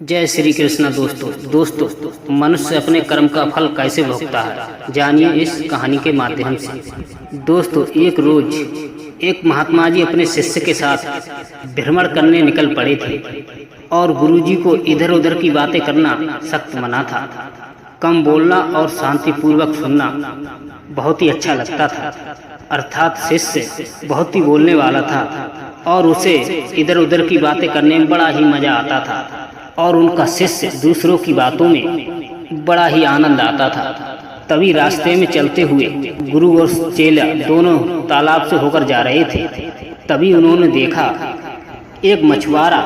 जय श्री कृष्ण। दोस्तों मनुष्य अपने कर्म का फल कैसे भोगता है, जानिए इस कहानी के माध्यम से। दोस्तों, एक रोज एक महात्मा जी अपने शिष्य के साथ भ्रमण करने निकल पड़े थे और गुरुजी को इधर उधर की बातें करना सख्त मना था। कम बोलना और शांतिपूर्वक सुनना बहुत ही अच्छा लगता था। अर्थात शिष्य बहुत ही बोलने वाला था और उसे इधर उधर की बातें करने में बड़ा ही मजा आता था और उनका शिष्य दूसरों की बातों में बड़ा ही आनंद आता था। तभी रास्ते में चलते हुए गुरु और चेला दोनों तालाब से होकर जा रहे थे। तभी उन्होंने देखा एक मछुआरा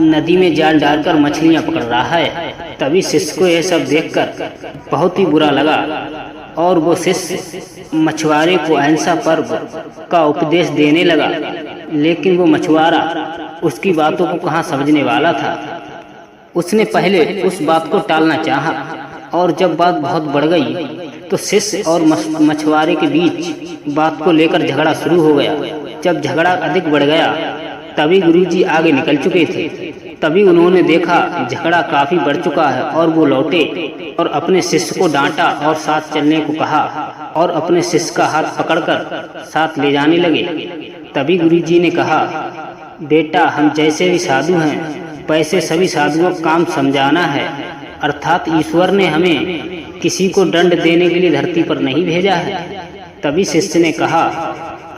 नदी में जाल डालकर मछलियां पकड़ रहा है। तभी शिष्य को यह सब देखकर बहुत ही बुरा लगा और वो शिष्य मछुआरे को अहिंसा पर्व का उपदेश देने लगा, लेकिन वो मछुआरा उसकी बातों को कहाँ समझने वाला था। उसने पहले उस बात को टालना चाहा और जब बात बहुत बढ़ गई तो शिष्य और मछुआरे के बीच बात को लेकर झगड़ा शुरू हो गया। जब झगड़ा अधिक बढ़ गया तभी गुरुजी आगे निकल चुके थे। तभी उन्होंने देखा झगड़ा काफी बढ़ चुका है और वो लौटे और अपने शिष्य को डांटा और साथ चलने को कहा और अपने शिष्य का हाथ पकड़कर साथ ले जाने लगे। तभी गुरुजी ने कहा, बेटा, हम जैसे भी साधु हैं वैसे सभी साधुओं का काम समझाना है। अर्थात ईश्वर ने हमें किसी को दंड देने के लिए धरती पर नहीं भेजा है। तभी शिष्य ने कहा,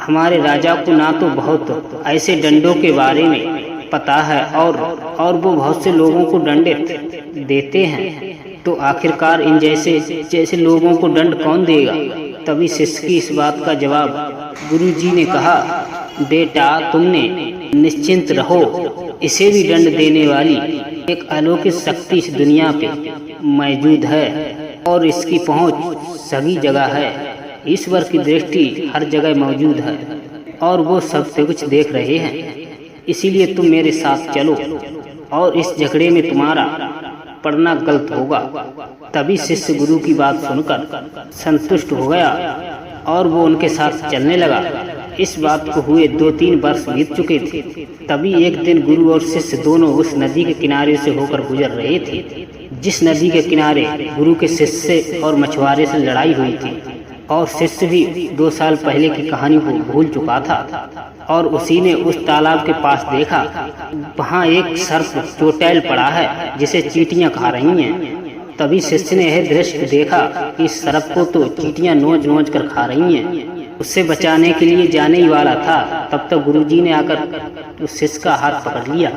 हमारे राजा को ना तो बहुत ऐसे दंडों के बारे में पता है और वो बहुत से लोगों को दंडित देते हैं, तो आखिरकार इन जैसे लोगों को दंड कौन देगा। तभी शिष्य की इस बात का जवाब गुरुजी ने कहा, बेटा, तुमने निश्चिंत रहो, इसे भी दंड देने वाली एक अलौकिक शक्ति इस दुनिया पे मौजूद है और इसकी पहुंच सभी जगह है। ईश्वर की दृष्टि हर जगह मौजूद है और वो सब कुछ देख रहे हैं। इसीलिए तुम मेरे साथ चलो और इस झगड़े में तुम्हारा पड़ना गलत होगा। तभी शिष्य गुरु की बात सुनकर संतुष्ट हो गया और वो उनके साथ चलने लगा। इस बात को हुए 2-3 वर्ष बीत चुके थे। तभी एक दिन गुरु और शिष्य दोनों उस नदी के किनारे से होकर गुजर रहे थे जिस नदी के किनारे गुरु के शिष्य और मछुआरे से लड़ाई हुई थी। और शिष्य भी 2 साल पहले की कहानी को भूल चुका था और उसी ने उस तालाब के पास देखा, वहाँ एक सर्प चोटैल पड़ा है जिसे चींटियां खा रही हैं। तभी शिष्य ने यह दृश्य देखा कि इस सर्प को तो चींटियां नोच कर खा रही हैं। उससे बचाने के लिए जाने ही वाला था, तब तक गुरुजी ने आकर उस शिष्य का हाथ पकड़ लिया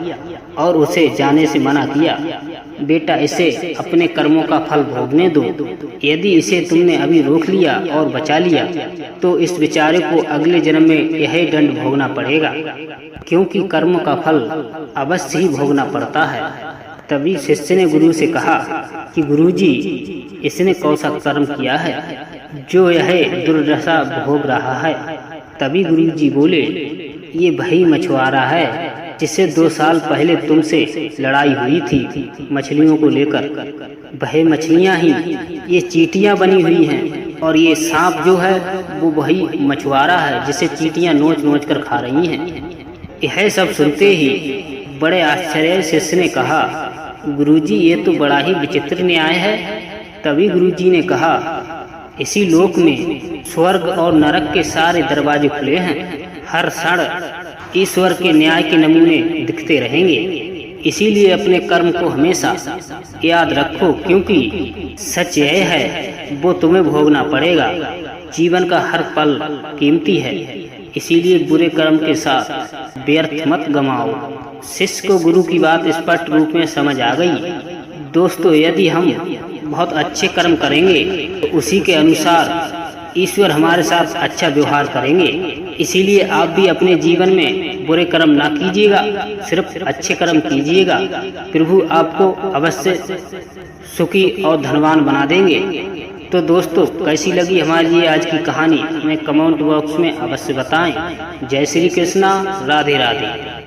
और उसे जाने से मना किया। बेटा, इसे अपने कर्मों का फल भोगने दो। यदि इसे तुमने अभी रोक लिया और बचा लिया तो इस बेचारे को अगले जन्म में यही दंड भोगना पड़ेगा, क्योंकि कर्म का फल अवश्य ही भोगना पड़ता है। तभी शिष्य ने गुरु से कहा कि गुरुजी, इसने कौन सा कर्म किया है जो यह दुर्दशा भोग रहा है। तभी गुरुजी बोले, ये वही मछुआरा है जिससे 2 साल पहले तुमसे लड़ाई हुई थी मछलियों को लेकर। वह मछलियां ही ये चींटियां बनी हुई हैं और ये सांप जो है वो वही मछुआरा है जिसे चींटियां नोच कर खा रही हैं। यह सब सुनते ही बड़े आश्चर्य शिष्य ने कहा, गुरुजी, ये तो बड़ा ही विचित्र न्याय है। तभी गुरुजी ने कहा, इसी लोक में स्वर्ग और नरक के सारे दरवाजे खुले हैं। हर क्षण ईश्वर के न्याय के नमूने दिखते रहेंगे। इसीलिए अपने कर्म को हमेशा याद रखो, क्योंकि सच यह है वो तुम्हें भोगना पड़ेगा। जीवन का हर पल कीमती है, इसीलिए बुरे कर्म के साथ व्यर्थ मत गमाओ। शिष्य को गुरु की बात स्पष्ट रूप में समझ आ गई। दोस्तों, यदि हम बहुत अच्छे कर्म करेंगे तो उसी के अनुसार ईश्वर हमारे साथ अच्छा व्यवहार करेंगे। इसीलिए आप भी अपने जीवन में बुरे कर्म ना कीजिएगा, सिर्फ अच्छे कर्म कीजिएगा। प्रभु आपको अवश्य सुखी और धनवान बना देंगे। तो दोस्तों, कैसी लगी हमारी ये आज की कहानी, हमें कमेंट बॉक्स में अवश्य बताएं। जय श्री कृष्णा, राधे राधे।